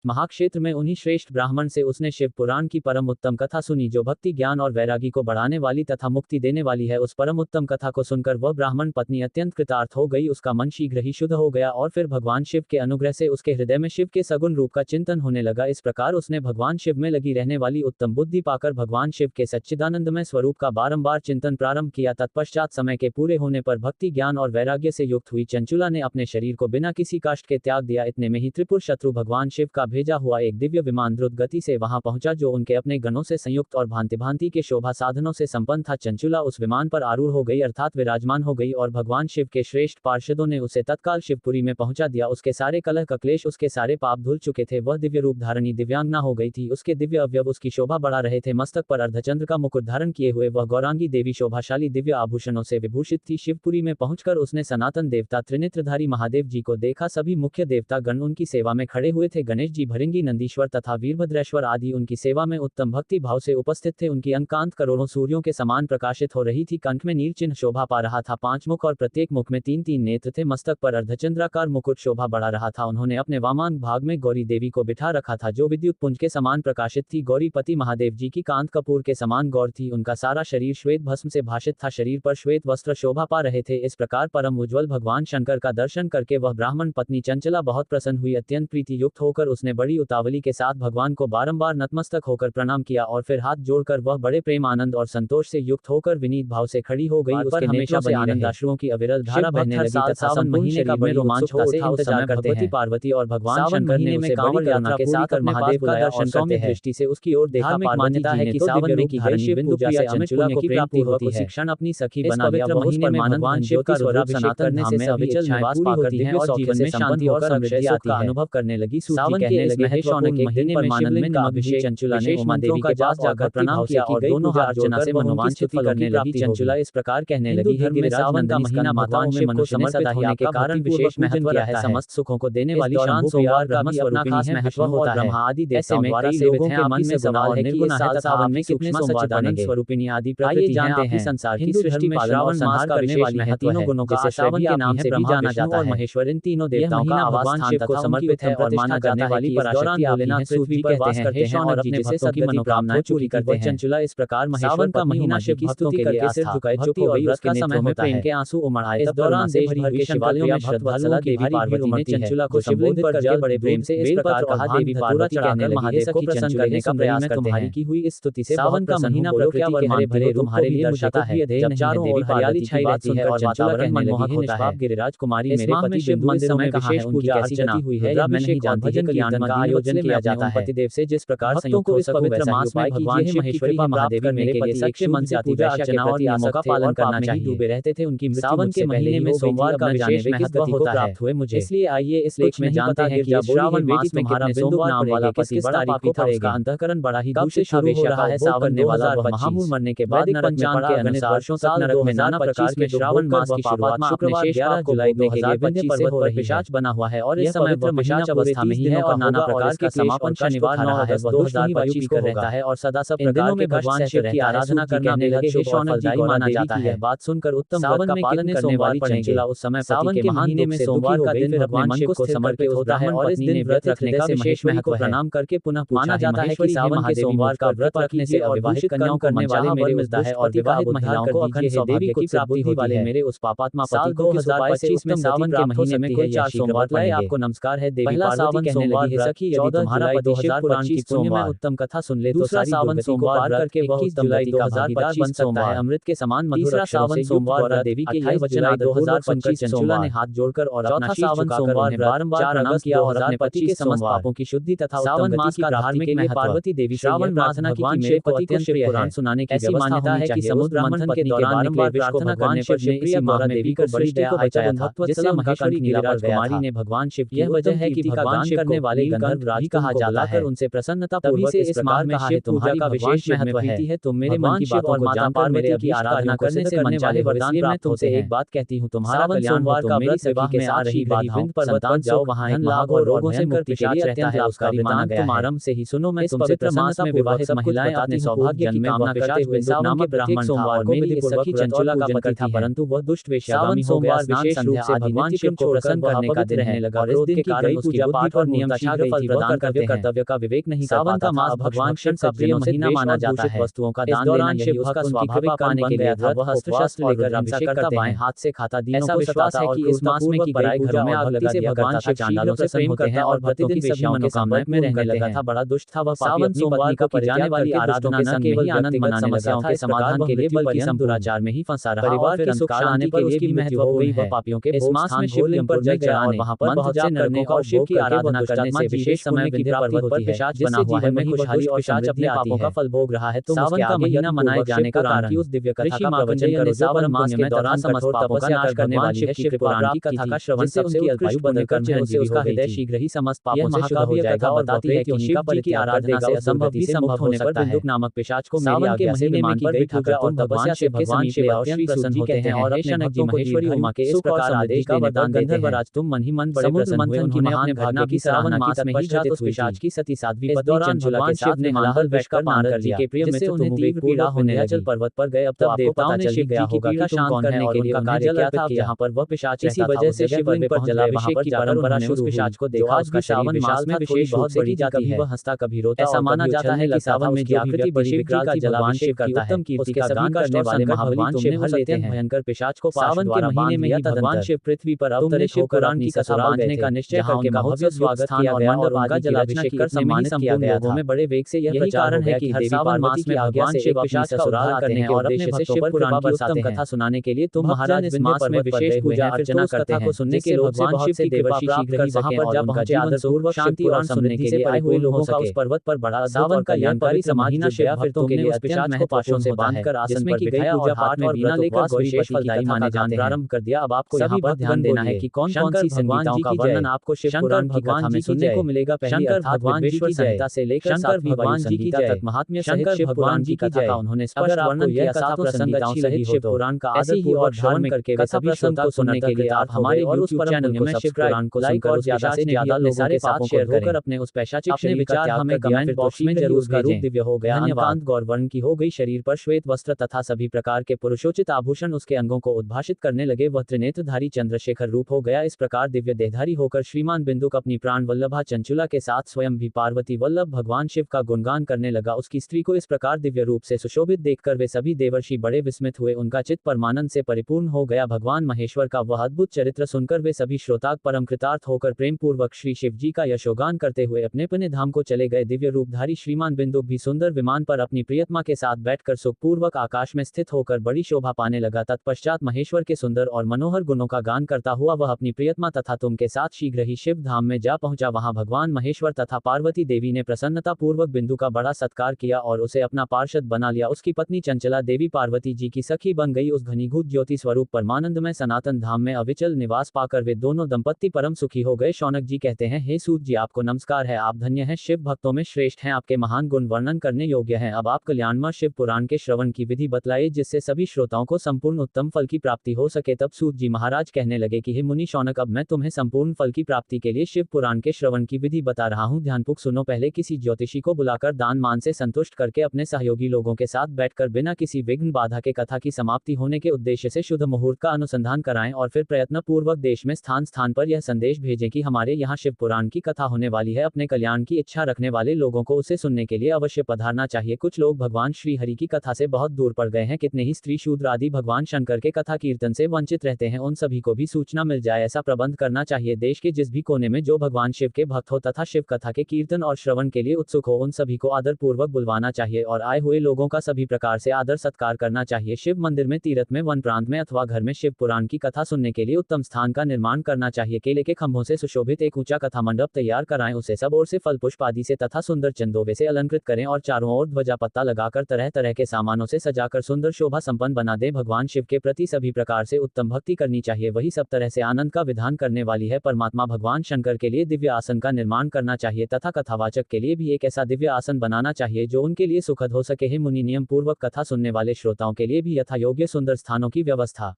महाक्षेत्र में उन्हीं श्रेष्ठ ब्राह्मण से उसने शिव पुराण की परम उत्तम कथा सुनी, जो भक्ति ज्ञान और वैरागी को बढ़ाने वाली तथा मुक्ति देने वाली है। उस परम उत्तम कथा को सुनकर वह ब्राह्मण पत्नी अत्यंत कृतार्थ हो गई। उसका मन शीघ्र ही शुद्ध हो गया और फिर भगवान शिव के अनुग्रह से उसके हृदय में शिव के सगुण रूप का चिंतन होने लगा। इस प्रकार उसने भगवान शिव में लगी रहने वाली उत्तम बुद्धि पाकर भगवान शिव के सच्चिदानंदमय स्वरूप का बारंबार चिंतन प्रारंभ किया। तत्पश्चात समय के पूरे होने पर भक्ति ज्ञान और वैराग्य से युक्त हुई चंचुला ने अपने शरीर को बिना किसी कष्ट के त्याग दिया। इतने में ही त्रिपुर शत्रु भगवान शिव का भेजा हुआ एक दिव्य विमान द्रुत गति से वहां पहुंचा, जो उनके अपने गणों से संयुक्त और भांति भांति के शोभा साधनों से संपन्न था। चंचुला उस विमान पर आरूढ़ हो गई अर्थात विराजमान हो गई और भगवान शिव के श्रेष्ठ पार्षदों ने उसे तत्काल शिवपुरी में पहुंचा दिया। उसके सारे कलह कक्लेश, उसके सारे पाप धुल चुके थे। वह दिव्य रूप धारणी दिव्यांगना हो गई थी। उसके दिव्य अवयव उसकी शोभा बढ़ा रहे थे। मस्तक पर अर्धचंद्र का मुकुट धारण किए हुए वह गौरांगी देवी शोभाशाली दिव्य आभूषणों से विभूषित थी। शिवपुरी में पहुंचकर उसने सनातन देवता त्रिनेत्रधारी महादेव जी को देखा। सभी मुख्य देवता गण उनकी सेवा में खड़े हुए थे। गणेश जी, भृंगी, नंदीश्वर तथा वीरभद्रेश्वर आदि उनकी सेवा में उत्तम भक्ति भाव से उपस्थित थे। उनकी अंकांत करोड़ों सूर्यों के समान प्रकाशित हो रही थी। कंठ में नील चिन्ह शोभा पा रहा था। 5 मुख और प्रत्येक मुख में 3-3 नेत्र थे। मस्तक पर अर्धचंद्राकार मुकुट शोभा बढ़ा रहा था। उन्होंने अपने वामांग भाग में गौरी देवी को बिठा रखा था, जो विद्युत पुंज के समान प्रकाशित थी। गौरी पति महादेव जी की कांत कपूर के समान गौर थी। उनका सारा शरीर श्वेत भस्म से भाषित था। शरीर पर श्वेत वस्त्र शोभा पा रहे थे। इस प्रकार परम उज्ज्वल भगवान शंकर का दर्शन करके वह ब्राह्मण पत्नी चंचला बहुत प्रसन्न हुई। अत्यंत प्रीति युक्त होकर उसने उसने बड़ी उतावली के साथ भगवान को बारंबार नतमस्तक होकर प्रणाम किया और फिर हाथ जोड़कर वह बड़े प्रेम आनंद और संतोष से युक्त होकर विनीत भाव से खड़ी हो गई। उसके नेत्रों से आनंदाश्रुओं की अविरल धारा बहने लगी तथा सावन महीने का बड़ी रोमांचकता से इंतजार करते हैं। पार्वती और भगवान शंकर ने उसे कांवड़ यात्रा के साथ और महादेव का दर्शन करते हैं। दृष्टि से उसकी ओर देखा। मान्यता है कि सावन में की गई शिव पूजा से चंचुला को प्राप्ति होती है। शिक्षण अपनी सखी बना लिया। महीने में भगवान शिव का स्वराभिषेक करने से अविचल निवास पाकर है और जीवन में शांति और समृद्धि आती है। अनुभव करने लगी। सावन के इस महत्वपूर्ण महीने में शिवलिंग का अभिषेक चंचुला ने उमा देवी के पास जाकर प्रणाम किया और दोनों हाथ अर्चना से मनोवांछित फल करने लगी। चंचुला इस प्रकार कहने लगी, हे सावन का महीना माताओं में मनुष्य समर्पित होने के कारण विशेष महत्व रखता है। समस्त सुखों को देने वाली शान सोमवार ब्रह्म स्वरूपिणी है। महत्व होता है। ब्रह्मा आदि देवताओं द्वारा सेवित है। मन में सवाल है कि इस साल सावन में कितने सोमवार बनेंगे। स्वरूपिणी आदि प्रकृति जानते हैं। संसार की सृष्टि में श्रावण मास करने वाली है। तीनों गुणों का सावन के नाम से भी जाना जाता है। महेश्वर इन तीनों देवताओं का आवास स्थान को समर्पित है और माना जाने वाली पराशक्ति भोलेनाथ पृथ्वी पर वास करते हैं और अपने भक्तों की मनोकामनाएं पूरी करते हैं। चंचुला इस प्रकार सावन का महीना शिव की स्तुति करके सिर झुकाए चुप हो गई। उसका समय में प्रेम के आंसू उमड़ आए। इस दौरान देश भर के शिवालयों में श्रद्धालुओं की देवी पार्वती ने चंचुला को संबोधित करके बड़े प्रेम से इस प्रकार कहा, देवी पार्वती कहने लगी, महादेव को प्रसन्न करने का प्रयास करते हैं। की हुई इस स्तुति से सावन का महीना प्रकृति के हरे भरे तुम्हारे लिए दर्शाता है। जब चारों ओर हरियाली छाई रहती है और वातावरण मनमोहक होता है। गिरिराज कुमारी मेरे पति शिव मंदिर में विशेष पूजा अर्चना हुई है। मैं नहीं जानती कि कीर्तन का आयोजन किया जाता है। पतिदेव से जिस प्रकार संयुक्त हो सकूं वैसा मास में भगवान महेश्वरी महादेवी मेरे लिए सच्चे मन से पूजा अर्चना और नियमों का पालन करना चाहिए। डूबे रहते थे। उनकी सावन के महीने में सोमवार का विशेष महत्व होता है प्राप्त हुए मुझे। इसलिए आइए इस लेख में जानते हैं कि श्रावण मास में तुम्हारा बिंदु नाम वाला पति बड़ा पापी था। उसका अंतःकरण बड़ा ही दूषित शुरू हो रहा है। सावन ने वाला महामूल मरने के बाद पंचांग के अनुसार वर्षों तक नरक में नाना प्रकार के श्रावण मास की शुरुआत शुक्रवार 11 जुलाई 2025 से हो रही है। पिशाच बना हुआ है और इस समय वह पिशाच अवस्था में ही है और नाना प्रकार का समापन शनिवार 9 है 2025 को रहता है और सदा सब प्रकार के भगवान शिव की आराधना करना बेहद शुभ और फलदायी माना जाता है। बात सुनकर उत्तम सावन का पालन करने वाली चंचुला उस समय सावन के महीने में सोमवार का दिन भगवान शिव को समर्पित होता है और इस दिन व्रत रखने का महेश्वरी को प्रणाम करके पुनः माना जाता है कि सावन के सोमवार का व्रत रखने से अविवाहित कन्याओं करने वाले मेरे मिलता है और विवाहित महिलाओं को अखंड सौभाग्य की प्राप्ति होती है। मेरे उस पापात्मा पति को 2025 में सावन के महीने में कोई 4 सोमवार लाए। आपको नमस्कार है। देवी पार्वती कहने लगी, है सखी यदि तुम्हारा पति शिव पुराण की पुण्य में उत्तम कथा सुन ले तो सारी सावन सोमवार करके वह 21 जुलाई 2025 बन सकता है। अमृत के समान मधुर सावन सोमवार देवी के यह वचन 2025 चंचुला ने हाथ जोड़कर और अपना सावन सोमवार बारंबार प्रणाम किया और अपने पति के समस्त पापों की शुद्धि तथा सावन मास की प्राप्ति के लिए पार्वती देवी श्रावण प्रार्थना की मेरे पति को शिव पुराण सुनाने की ऐसी मान्यता है कि समुद्र मंथन के दौरान बारंबार प्रार्थना करने पर शिव इसी मौरा देवी को बड़ी दया आचार्य था जिससे महेश्वरी नीलावर कुमारी ने भगवान शिव की यह वजह है कि भगवान करने वाले गंधर्व राज कहा जाता है। उनसे प्रसन्नता पूर्वक से इस माह में शिव पूजा का विशेष महत्व है। तुम मेरे मन की बातों और माता पार्वती की आराधना करने से करने वाले वरदान प्राप्त होते हैं। एक बात कहती हूँ, तुम्हारा कल्याण हो तो मेरी विवाह में आ रही विंध्य पर्वत पर जाओ, वहाँ धन लाभ और रोगों से मुक्ति के लिए रहता है। उसका वृतांत तुम आरंभ से ही सुनो। मैं तुमसे प्रसन्नता में विवाहित महिलाएं अपने सौभाग्य की कामना करते हुए सावन के ब्राह्मण सोमवार को मेरी सखी चंचुला का पति था, परंतु वह दुष्ट वेश्यागामी हो गया। विशेष रूप से भगवान शिव को प्रसन्न करने का दिन रहने लगा और इस दिन के कारण पूजा पाठ और नियम शीघ्र फल प्रदान करते हैं। कर्तव्य का विवेक नहीं। सावन का मास भगवान शिव का प्रिय महीना माना जाता है। वस्तुओं का दान देना यही उसका स्वाभाविक पाने के लिए था। वह अस्त्र शस्त्र लेकर अभिषेक करता, बाएं हाथ से खाता। ऐसा विश्वास है कि इस मास में की गई घरों में आग लगा दिया भगवान शिव चांडालों से प्रेम करते हैं और प्रतिदिन सभी मनोकामनाएं में रहने लगा था। बड़ा दुष्ट था वह। सावन सोमवार का परिजाने वाली आराधना न केवल आनंद मनाने समस्याओं के समाधान के लिए बल्कि संपुराचार में ही फंसा रहा। परिवार के सुख शांति के लिए भी मृत्यु हो गई। वह पापियों के इस मास में शिवलिंग पर जल गया और वहां पर बहुत से नरकों का और शिव की आराधना करने से विशेष समय विंध्य पर्वत पर पिशाच बना हुआ है। वही खुशहाली और पिशाच अपने पापों का फल भोग रहा है। तो सावन का महीना मनाए जाने का कारण उस दिव्य कथा का प्रवचन करो। सावन मास के दौरान समस्त पापों का नाश करने वाली है शिव पुराण की कथा का श्रवण से उसकी अल्पायु बनकर चिरंजीवी उसका हृदय शीघ्र ही समस्त पापों से शुद्ध हो जाएगा। बताती है कि शिव जी की आराधना से असंभव भी संभव होने पर बिंदुक नामक पिशाच को मेरी आज्ञा से विमान पर बिठाकर तुम भगवान शिव के समीप ले आओ। श्री प्रसन्न होते हैं और अपने भक्तों को महेश्वरी उमा के इस प्रकार आदेश का वरदान देते हैं। गंधर्वराज तुम मन ही मन बड़े प्रसन्न हुए। उन्होंने अपने भावना की सावन मास में ही जाते उस पिशाच की सती साध्वी पत्नी चंचुला के साथ ने हलाहल विष का पान कर लिया के प्रिय मित्र उन्हें तीव्र पीड़ा होने लगी। जल पर्वत पर गए। अब तब देवताओं ने शिव गया होगा कि शांत करने के लिए उनका कार्य क्या था। यहाँ पर वह पिशाच इसी वजह से शिवलिंग पर जलाभिषेक की परंपरा शुरू। पिशाच को देखा। आज भी सावन मास में विशेष बहुत बड़ी जाती है। वह हंसता कभी रोता। ऐसा माना जाता है कि सावन में आकृति बड़ी विकराल का जलाभिषेक करता है। उत्तम के गान करने वाले महाभगवान शिव हर लेते हैं भयंकर पिशाच को। सावन के महीने में ही भगवान शिव पृथ्वी पर अवतरित होकर राम की कथा बांधने का निश्चय करके भव्य स्वागत किया गया और उनका जलाभिषेक कर सम्मानित किया गया था। में बड़े वेग से यह प्रचार है कि हर सावन मास में भगवान शिव अपनी ससुराल करने के उद्देश्य से शिव पुराण की उत्तम कथा सुनाने के लिए तुम महाराज इस मास में विशेष पूजा अर्चना करते हैं, सुनने के लोग भगवान शिव की कृपा प्राप्त कर सकें और जब पहुंचे आदर पूर्वक शांति और समृद्धि से आए हुए लोगों का उस पर्वत पर बड़ा सावन का कल्याणकारी समाहिना शिव भक्तों के लिए अत्यंत महत्वपूर्ण से बांधकर आसन पर बिठाया और हाथ में वीणा लेकर विशेष फलदायी माने जाने प्रारंभ कर दिया। अब आपको यहाँ पर ध्यान देना है कि कौन कौन सी संगीताओं का वर्णन आपको शिव पुराण की कथा में सुनने को मिलेगा। पहली अर्थात विश्व संहिता से लेकर सातवीं वायु संहिता तक महात्म्य सहित शिव पुराण की कथा का उन्होंने स्पष्ट वर्णन किया। सातों संगीताओं सहित शिव पुराण का आदरपूर्वक श्रवण करके सभी श्रोता को सुनने के लिए आप हमारे और उस चैनल में शिव पुराण को लाइक और ज्यादा से ज्यादा लोगों के साथ शेयर होकर अपने उस पैशाचिक शरीर का त्याग हमें कमेंट बॉक्स में जरूर भेजें। दिव्य हो गया, धन्यवाद। गौरवर्ण की हो गई शरीर पर श्वेत वस्त्र तथा सभी प्रकार के पुरुषोचित आभूषण उसके अंगों को उद्भाषित करने लगे। वह त्रिनेत्रधारी चंद्रशेखर रूप हो गया। इस प्रकार दिव्य देहधारी होकर श्रीमान बिंदुक अपनी प्राण वल्लभा चंचुला के साथ स्वयं भी पार्वती वल्लभ भगवान शिव का गुणगान करने लगा। उसकी स्त्री को इस प्रकार दिव्य रूप से सुशोभित देखकर वे सभी देवर्षि बड़े विस्मित हुए। उनका चित्त परमानंद से परिपूर्ण हो गया। भगवान महेश्वर का वह अद्भुत चरित्र सुनकर वे सभी श्रोता परम कृतार्थ होकर प्रेम पूर्वक श्री शिव जी का यशोगान करते हुए अपने अपने धाम को चले गए। दिव्य रूपधारी श्रीमान बिंदुक भी सुंदर विमान पर अपनी प्रियतमा के साथ बैठकर सुखपूर्वक आकाश में स्थित होकर बड़ी शोभा पाने लगा। तत्पश्चात महेश्वर के सुंदर और मनोहर गुणों का गान करता हुआ वह अपनी प्रियतमा तथा तुम के साथ शीघ्र ही शिव धाम में जा पहुंचा। वहां भगवान महेश्वर तथा पार्वती देवी ने प्रसन्नता पूर्वक बिंदु का बड़ा सत्कार किया और उसे अपना पार्षद बना लिया। उसकी पत्नी चंचला देवी पार्वती जी की सखी बन गई। उस घनीभूत ज्योति स्वरूप परमानंदमय सनातन धाम में अविचल निवास पाकर वे दोनों दंपत्ति परम सुखी हो गए। शौनक जी कहते हैं, हे सूत जी, आपको नमस्कार है। आप धन्य हैं, शिव भक्तों में श्रेष्ठ हैं, आपके महान गुण वर्णन करने योग्य हैं। अब आप कल्याणमय शिव पुराण के श्रवण की विधि बतलाइए जिससे सभी श्रोताओं को संपूर्ण उत्तम फल की प्राप्ति हो सके। तब सूत जी महाराज कहने लगे कि हे मुनि शौनक, अब मैं तुम्हें संपूर्ण फल की प्राप्ति के लिए शिव पुराण के श्रवण की विधि बता रहा हूँ। ध्यानपूर्वक सुनो। पहले किसी ज्योतिषी को बुलाकर दान मान से संतुष्ट करके अपने सहयोगी लोगों के साथ बैठकर बिना किसी विघ्न बाधा के कथा की समाप्ति होने के उद्देश्य से शुद्ध मुहूर्त का अनुसंधान कराएं और फिर प्रयत्न पूर्वक देश में स्थान स्थान पर यह संदेश भेजें कि हमारे यहाँ शिव पुराण की कथा होने वाली है। अपने कल्याण की इच्छा रखने वाले लोगों को उसे सुनने के लिए अवश्य पधारना चाहिए। कुछ लोग भगवान श्री हरि की कथा से बहुत दूर पड़ गए हैं। कितने ही स्त्री शूद्र आदि भगवान शंकर के कथा कीर्तन से वंचित रहते हैं। उन सभी को भी सूचना मिल जाए ऐसा प्रबंध करना चाहिए। देश के जिस भी कोने में जो भगवान शिव के भक्त हो तथा शिव कथा के कीर्तन और श्रवण के लिए उत्सुक हो, उन सभी को आदर पूर्वक बुलवाना चाहिए और आए हुए लोगों का सभी प्रकार से आदर सत्कार करना चाहिए। शिव मंदिर में, तीर्थ में, वन प्रांत में अथवा घर में शिव पुराण की कथा सुनने के लिए उत्तम स्थान का निर्माण करना चाहिए। केले के खंभों से सुशोभित एक ऊंचा कथा मंडप तैयार कराएं, उसे सब ओर से फल पुष्प आदि से तथा सुंदर चंदोवे से अलंकृत करें और चारों ओर ध्वजा पत्ता लगाकर तरह तरह के सामानों से सजाकर सुंदर शोभा संपन्न बना दें। भगवान शिव के प्रति सभी प्रकार से उत्तम भक्ति करनी चाहिए। वही सब तरह से आनंद का विधान करने वाली है। परमात्मा भगवान शंकर के लिए दिव्य आसन का निर्माण करना चाहिए तथा कथावाचक के लिए भी एक ऐसा दिव्य आसन बनाना चाहिए जो उनके लिए सुखद हो सके। हे मुनि, नियम पूर्वक कथा सुनने वाले श्रोताओं के लिए भी यथा योग्य सुंदर स्थानों की व्यवस्था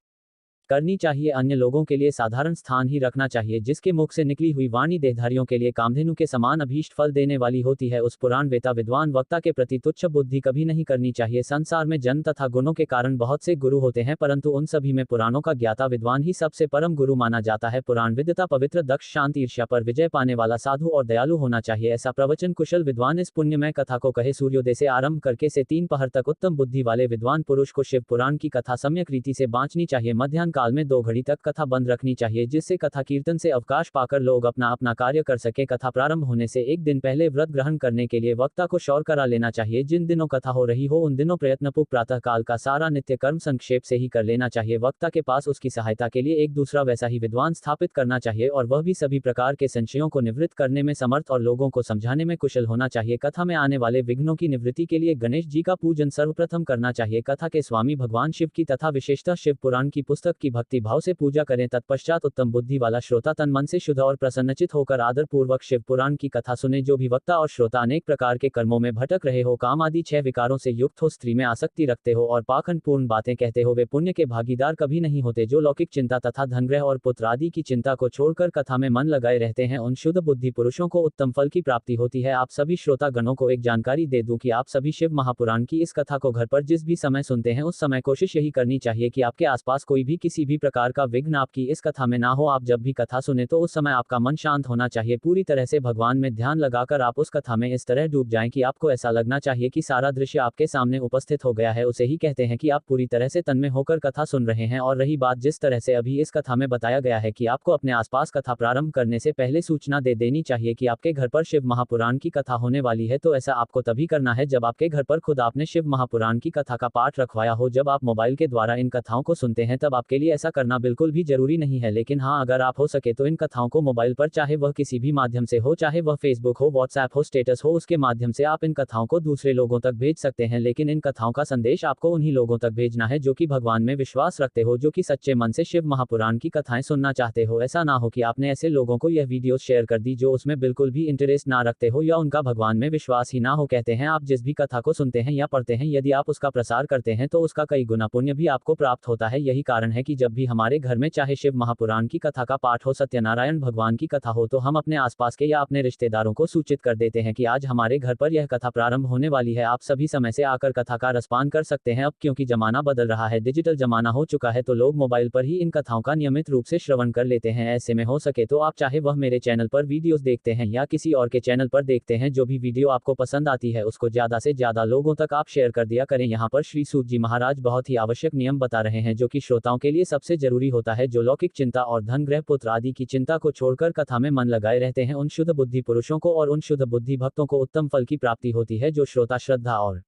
करनी चाहिए। अन्य लोगों के लिए साधारण स्थान ही रखना चाहिए। जिसके मुख से निकली हुई वाणी देहधारियों के लिए कामधेनु के समान अभीष्ट फल देने वाली होती है, उस पुराण वेता विद्वान वक्ता के प्रति तुच्छ बुद्धि कभी नहीं करनी चाहिए। संसार में जन्म तथा गुणों के कारण बहुत से गुरु होते हैं, परंतु उन सभी में पुराणों का ज्ञाता विद्वान ही सबसे परम गुरु माना जाता है। पुराण विद्यता पवित्र, दक्ष, शांत, ईर्ष्या पर विजय पाने वाला, साधु और दयालु होना चाहिए। ऐसा प्रवचन कुशल विद्वान इस पुण्यमय कथा को कहे। सूर्योदय से आरंभ करके से 3 पहर तक उत्तम बुद्धि वाले विद्वान पुरुष को शिव पुराण की कथा सम्यक रीति से बांचनी चाहिए। मध्याह्न काल में 2 घड़ी तक कथा बंद रखनी चाहिए जिससे कथा कीर्तन से अवकाश पाकर लोग अपना अपना कार्य कर सके। कथा प्रारंभ होने से 1 दिन पहले व्रत ग्रहण करने के लिए वक्ता को शौर करा लेना चाहिए। जिन दिनों कथा हो रही हो उन दिनों प्रयत्नपूर्वक प्रातः काल का सारा नित्य कर्म संक्षेप से ही कर लेना चाहिए। वक्ता के पास उसकी सहायता के लिए एक दूसरा वैसा ही विद्वान स्थापित करना चाहिए और वह भी सभी प्रकार के संशयों को निवृत्त करने में समर्थ और लोगों को समझाने में कुशल होना चाहिए। कथा में आने वाले विघ्नों की निवृत्ति के लिए गणेश जी का पूजन सर्वप्रथम करना चाहिए। कथा के स्वामी भगवान शिव की तथा विशेषतः शिव पुराण की पुस्तक की भक्ति भाव से पूजा करें। तत्पश्चात उत्तम बुद्धि वाला श्रोता तन मन से शुद्ध और प्रसन्नचित होकर आदर पूर्वक शिव पुराण की कथा सुने। जो भी वक्ता और श्रोता अनेक प्रकार के कर्मों में भटक रहे हो, काम आदि 6 विकारों से युक्त हो, स्त्री में आसक्ति रखते हो और पाखंडपूर्ण बातें कहते हो, वे पुण्य के भागीदार कभी नहीं होते। जो लौकिक चिंता तथा धनग्रह और पुत्र आदि की चिंता को छोड़कर कथा में मन लगाए रहते हैं, उन शुद्ध बुद्धि पुरुषों को उत्तम फल की प्राप्ति होती है। आप सभी श्रोता गणों को एक जानकारी दे दूं कि आप सभी शिव महापुराण की इस कथा को घर पर जिस भी समय सुनते हैं उस समय कोशिश यही करनी चाहिए कि आपके आसपास कोई भी किसी भी प्रकार का विघ्न आपकी इस कथा में ना हो। आप जब भी कथा सुने तो उस समय आपका मन शांत होना चाहिए, पूरी तरह से भगवान में ध्यान लगाकर आप उस कथा में इस तरह डूब जाएं कि आपको ऐसा लगना चाहिए कि सारा दृश्य आपके सामने उपस्थित हो गया है। उसे ही कहते हैं कि आप पूरी तरह से तन्मय होकर कथा सुन रहे हैं। और रही बात जिस तरह से अभी इस कथा में बताया गया है कि आपको अपने आसपास कथा प्रारंभ करने से पहले सूचना दे देनी चाहिए कि आपके घर पर शिव महापुराण की कथा होने वाली है, तो ऐसा आपको तभी करना है जब आपके घर पर खुद आपने शिव महापुराण की कथा का पाठ रखवाया हो। जब आप मोबाइल के द्वारा इन कथाओं को सुनते हैं तब आपके लिए ऐसा करना बिल्कुल भी जरूरी नहीं है, लेकिन हाँ, अगर आप हो सके तो इन कथाओं को मोबाइल पर, चाहे वह किसी भी माध्यम से हो, चाहे वह फेसबुक हो, व्हाट्सएप हो, स्टेटस हो, उसके माध्यम से आप इन कथाओं को दूसरे लोगों तक भेज सकते हैं। लेकिन इन कथाओं का संदेश आपको उन्हीं लोगों तक भेजना है जो कि भगवान में विश्वास रखते हो, जो कि सच्चे मन से शिव महापुराण की कथाएं सुनना चाहते हो। ऐसा ना हो कि आपने ऐसे लोगों को यह वीडियो शेयर कर दी जो उसमें बिल्कुल भी इंटरेस्ट ना रखते हो या उनका भगवान में विश्वास ही ना हो। कहते हैं आप जिस भी कथा को सुनते हैं या पढ़ते हैं, यदि आप उसका प्रसार करते हैं तो उसका कई गुना पुण्य भी आपको प्राप्त होता है। यही कारण है कि जब भी हमारे घर में चाहे शिव महापुराण की कथा का पाठ हो, सत्यनारायण भगवान की कथा हो, तो हम अपने आसपास के या अपने रिश्तेदारों को सूचित कर देते हैं कि आज हमारे घर पर यह कथा प्रारंभ होने वाली है। आप सभी समय से आकर कथा का रसपान कर सकते हैं। अब क्योंकि जमाना बदल रहा है, डिजिटल जमाना हो चुका है, तो लोग मोबाइल पर ही इन कथाओं का नियमित रूप से श्रवण कर लेते हैं। ऐसे में हो सके तो आप, चाहे वह मेरे चैनल पर वीडियोस देखते हैं या किसी और के चैनल पर देखते हैं, जो भी वीडियो आपको पसंद आती है उसको ज्यादा से ज्यादा लोगों तक आप शेयर कर दिया करें। यहाँ पर श्री सूत जी महाराज बहुत ही आवश्यक नियम बता रहे हैं जो कि श्रोताओं के लिए सबसे जरूरी होता है। जो लौकिक चिंता और धन, ग्रह, पुत्र आदि की चिंता को छोड़कर कथा में मन लगाए रहते हैं, उन शुद्ध बुद्धि पुरुषों को और उन शुद्ध बुद्धि भक्तों को उत्तम फल की प्राप्ति होती है। जो श्रोता श्रद्धा और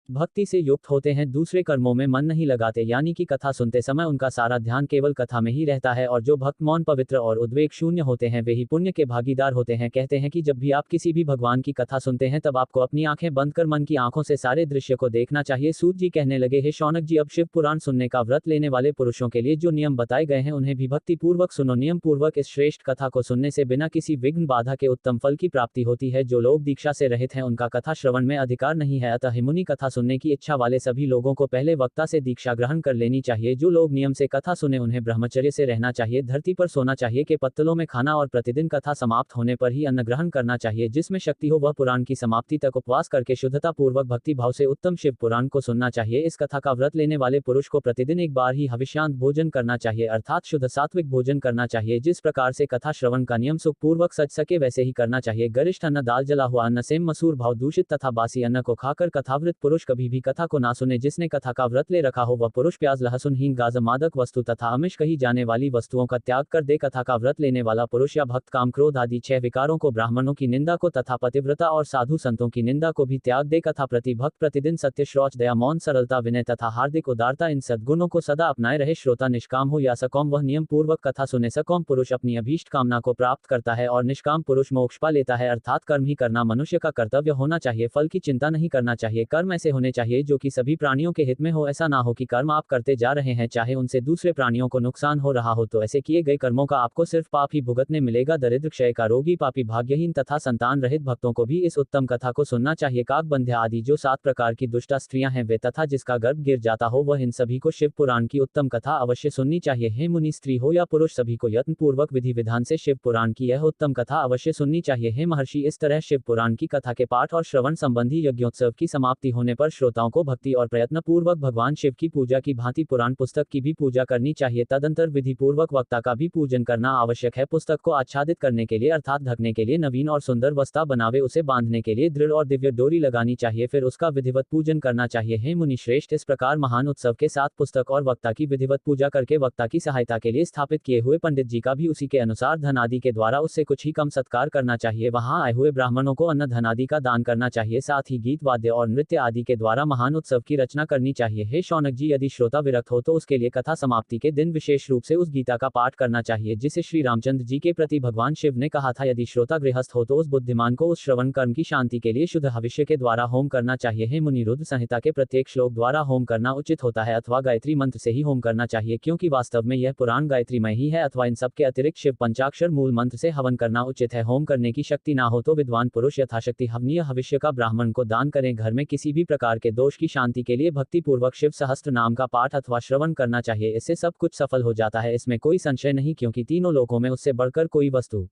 भक्ति से युक्त होते हैं, दूसरे कर्मों में मन नहीं लगाते, यानी कि कथा सुनते समय उनका सारा ध्यान केवल कथा में ही रहता है, और जो भक्त मौन, पवित्र और उद्वेग शून्य होते हैं वे ही पुण्य के भागीदार होते हैं। कहते हैं कि जब भी आप किसी भी भगवान की कथा सुनते हैं तब आपको अपनी आंखें बंद कर मन की आंखों से सारे दृश्य को देखना चाहिए। सूत जी कहने लगे, हे शौनक जी, अब शिव पुराण सुनने का व्रत लेने वाले पुरुषों के लिए जो नियम बताए गए हैं उन्हें भी भक्ति पूर्वक सुनो। नियम पूर्वक इस श्रेष्ठ कथा को सुनने से बिना किसी विघ्न बाधा के उत्तम फल की प्राप्ति होती है। जो लोग दीक्षा से रहित हैं उनका कथा श्रवण में अधिकार नहीं है, अतः मुनि कथा सुनने की इच्छा वाले सभी लोगों को पहले वक्ता से दीक्षा ग्रहण कर लेनी चाहिए। जो लोग नियम से कथा सुने उन्हें ब्रह्मचर्य से रहना चाहिए, धरती पर सोना चाहिए, के पत्तलों में खाना और प्रतिदिन कथा समाप्त होने पर ही अन्न ग्रहण करना चाहिए। जिसमें शक्ति हो वह पुराण की समाप्ति तक उपवास करके शुद्धता पूर्वक भक्ति भाव से उत्तम शिव पुराण को सुनना चाहिए। इस कथा का व्रत लेने वाले पुरुष को प्रतिदिन एक बार ही हविष्यांत भोजन करना चाहिए, अर्थात शुद्ध सात्विक भोजन करना चाहिए। जिस प्रकार से कथा श्रवण का नियम सुख पूर्वक सच सके वैसे ही करना चाहिए। गरिष्ठ अन्न, दाल, जला हुआ अन्न, सेम, मसूर, भाव दूषित तथा बासी अन्न को खाकर कथावृत पुरुष कभी भी कथा को ना सुने। जिसने कथा का व्रत ले रखा हो वह पुरुष प्याज, लहसुन, हींग, गाजर, मादक वस्तु तथा आमिष कही जाने वाली वस्तुओं का त्याग कर दे। कथा का व्रत लेने वाला पुरुष या भक्त काम, क्रोध आदि 6 विकारों को, ब्राह्मणों की निंदा को तथा पतिव्रता और साधु संतों की निंदा को भी त्याग दे। कथा प्रति भक्त प्रतिदिन सत्य, शौच, दया, मौन, सरलता, विनय तथा हार्दिक उदारता, इन सद्गुणों को सदा अपनाए रहे। श्रोता निष्काम हो या सकौम, वह नियम पूर्वक कथा सुने। सकौम पुरुष अपनी अभीष्ट कामना को प्राप्त करता है और निष्काम पुरुष मोक्ष पा लेता है, अर्थात कर्म ही करना मनुष्य का कर्तव्य होना चाहिए, फल की चिंता नहीं करना चाहिए। कर्म ऐसे होने चाहिए जो कि सभी प्राणियों के हित में हो। ऐसा ना हो कि कर्म आप करते जा रहे हैं, चाहे उनसे दूसरे प्राणियों को नुकसान हो रहा हो, तो ऐसे किए गए कर्मों का आपको सिर्फ पाप ही भुगतने मिलेगा। दरिद्र, क्षय का रोगी, पापी, भाग्यहीन तथा संतान रहित भक्तों को भी इस उत्तम कथा को सुनना चाहिए। काक, बंध्या आदि जो 7 प्रकार की दुष्टा स्त्रियां हैं वे तथा जिसका गर्भ गिर जाता हो वह, इन सभी को शिव पुराण की उत्तम कथा अवश्य सुननी चाहिए। हे मुनि, स्त्री हो या पुरुष, सभी को यत्न पूर्वक विधि विधान से शिव पुराण की यह उत्तम कथा अवश्य सुननी चाहिए। हे महर्षि, इस तरह शिव पुराण की कथा के पाठ और श्रवण संबंधी यज्ञोत्सव की समाप्ति होने पर श्रोताओं को भक्ति और प्रयत्न पूर्वक भगवान शिव की पूजा की भांति पुराण पुस्तक की भी पूजा करनी चाहिए। तदंतर विधि पूर्वक वक्ता का भी पूजन करना आवश्यक है। पुस्तक को आच्छादित करने के लिए अर्थात ढकने के लिए नवीन और सुंदर वस्ता बनावे, उसे बांधने के लिए दृढ़ और दिव्य डोरी लगानी चाहिए, फिर उसका विधिवत पूजन करना चाहिए। हे मुनि श्रेष्ठ, इस प्रकार महान उत्सव के साथ पुस्तक और वक्ता की विधिवत पूजा करके वक्ता की सहायता के लिए स्थापित किए हुए पंडित जी का भी उसी के अनुसार धन आदि के द्वारा उससे कुछ ही कम सत्कार करना चाहिए। वहां आए हुए ब्राह्मणों को अन्न धन आदि का दान करना चाहिए। साथ ही गीत, वाद्य और नृत्य आदि के द्वारा महान उत्सव की रचना करनी चाहिए। हे शौनक जी, यदि श्रोता विरक्त हो तो उसके लिए कथा समाप्ति के दिन विशेष रूप से उस गीता का पाठ करना चाहिए जिसे श्री रामचंद्र जी के प्रति भगवान शिव ने कहा था। यदि श्रोता गृहस्थ हो तो उस बुद्धिमान को उस श्रवण कर्म की शांति के लिए शुद्ध हविष्य के द्वारा होम करना चाहिए। हे मुनि, रुद्र संहिता के प्रत्येक श्लोक द्वारा होम करना उचित होता है अथवा गायत्री मंत्र से ही होम करना चाहिए, क्योंकि वास्तव में यह पुराण गायत्रीमय ही है, अथवा इन सब के अतिरिक्त शिव पंचाक्षर मूल मंत्र से हवन करना उचित है। होम करने की शक्ति ना हो तो विद्वान पुरुष यथाशक्ति हवनीय हविष्य का ब्राह्मण को दान करें। घर में किसी भी प्रकार के दोष की शांति के लिए भक्ति पूर्वक शिव सहस्त्र नाम का पाठ अथवा श्रवण करना चाहिए। इससे सब कुछ सफल हो जाता है, इसमें कोई संशय नहीं, क्योंकि तीनों लोकों में उससे बढ़कर कोई वस्तु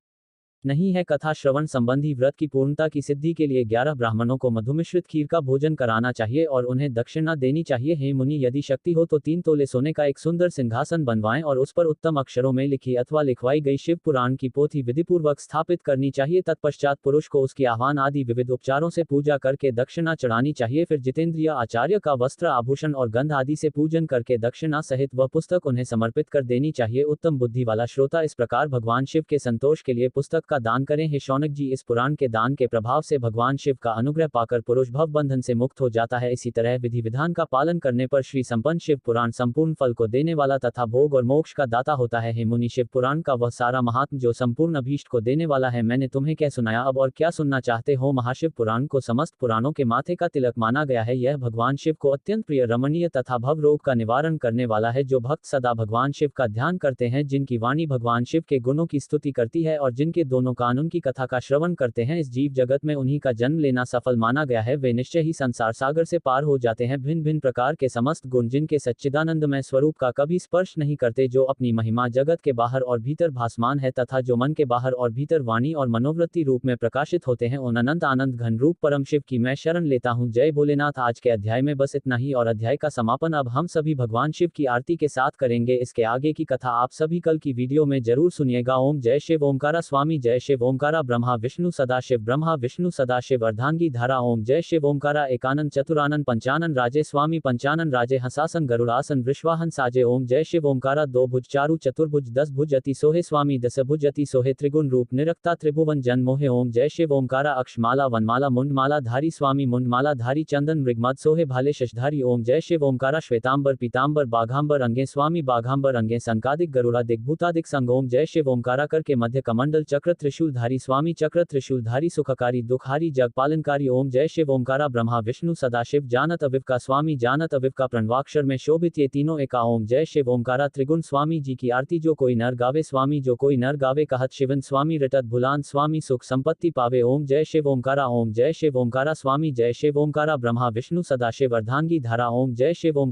नहीं है। कथा श्रवण संबंधी व्रत की पूर्णता की सिद्धि के लिए 11 ब्राह्मणों को मधुमिश्रित खीर का भोजन कराना चाहिए और उन्हें दक्षिणा देनी चाहिए। हे मुनि, यदि शक्ति हो तो 3 तोले सोने का एक सुंदर सिंहासन बनवाएं और उस पर उत्तम अक्षरों में लिखी अथवा लिखवाई गई शिव पुराण की पोथी विधिपूर्वक स्थापित करनी चाहिए। तत्पश्चात पुरुष को उसकी आह्वान आदि विविध उपचारों से पूजा करके दक्षिणा चढ़ानी चाहिए। फिर जितेंद्रिय आचार्य का वस्त्र आभूषण और गंध आदि से पूजन करके दक्षिणा सहित वह पुस्तक उन्हें समर्पित कर देनी चाहिए। उत्तम बुद्धि वाला श्रोता इस प्रकार भगवान शिव के संतोष के लिए पुस्तक का दान करें। हे शौनक जी, इस पुराण के दान के प्रभाव से भगवान शिव का अनुग्रह पाकर पुरुष भव बंधन से मुक्त हो जाता है। इसी तरह विधि विधान का पालन करने पर श्री संपन्न शिव पुराण संपूर्ण फल को देने वाला तथा भोग और मोक्ष का दाता होता है। हे मुनि, शिव पुराण का वह सारा महात्म जो संपूर्ण अभीष्ट को देने वाला है, मैंने तुम्हें क्या सुनाया। अब और क्या सुनना चाहते हो। महाशिव पुराण को समस्त पुराणों के माथे का तिलक माना गया है। यह भगवान शिव को अत्यंत प्रिय, रमणीय तथा भव रोग का निवारण करने वाला है। जो भक्त सदा भगवान शिव का ध्यान करते हैं, जिनकी वाणी भगवान शिव के गुणों की स्तुति करती है और जिनके दोनों कान उनकी कथा का श्रवण करते हैं, इस जीव जगत में उन्हीं का जन्म लेना सफल माना गया है। वे निश्चय ही संसार सागर से पार हो जाते हैं। भिन्न भिन्न प्रकार के समस्त गुण जिनके सच्चिदानंदमय स्वरूप का कभी स्पर्श नहीं करते, जो अपनी महिमा जगत के बाहर और भीतर भासमान है तथा जो मन के बाहर और भीतर वाणी और मनोवृत्ति रूप में प्रकाशित होते हैं, उन अनंत आनंद घन रूप परम शिव की मैं शरण लेता हूँ। जय भोलेनाथ। आज के अध्याय में बस इतना ही और अध्याय का समापन अब हम सभी भगवान शिव की आरती के साथ करेंगे। इसके आगे की कथा आप सभी कल की वीडियो में जरूर सुनिएगा। ओम जय शिव ओमकारा स्वामी जय शिव ओमकारा ब्रह्मा विष्णु सदाशिव ब्रह्मा विष्णु सदाशिव अर्धांगी धारा। ओम जय शिव ओमकारा एकानन चतुरानन पंचानन राजे स्वामी पंचानन राजे हंसासन गरुड़ासन वृषवाहन साजे। ओम जय शिव ओमकारा दो भुज चारु चतुर्भुज 10 भुज अति सोहे स्वामी 10 भुज अति सोहे त्रिगुण रूप निरक्ता त्रिभुवन जन मोहे। ओम जय शिव ओमकारा अक्षमाला वनमाला मुंडमाला धारी स्वामी मुंडमाला धारी चंदन मृगमद सोहे भाले शशधारी। ओम जय शिव ओमकारा श्वेतांबर पीतांबर बाघांबर अंगे स्वामी बाघांबर अंगे संकादिक गरुड़ा दिग्भूतादिक संग। ओम जय शिव ओमकारा करके मध्य कमंडल चक्र त्रिशूलधारी स्वामी चक्र त्रिशूलधारी सुखकारी दुखहारी जगपालनकारी। ओम जय शिव ओमकारा ब्रह्मा विष्णु सदाशिव जानत अविव का स्वामी जानत अविव का प्रणवाक्षर में शोभित ये तीनों एका। ओम जय शिव ओमकारा त्रिगुण स्वामी जी की आरती जो कोई नर गावे स्वामी जो कोई नर गावे कहत शिवन स्वामी रटत भुलान स्वामी सुख संपत्ति पावे। ओम जय शिव ओमकारा ओम जय शिव ओमकारा स्वामी जय शिव ओमकारा ब्रह्मा विष्णु सदाशिव अर्धांगी धारा। ओम जय शिव ओम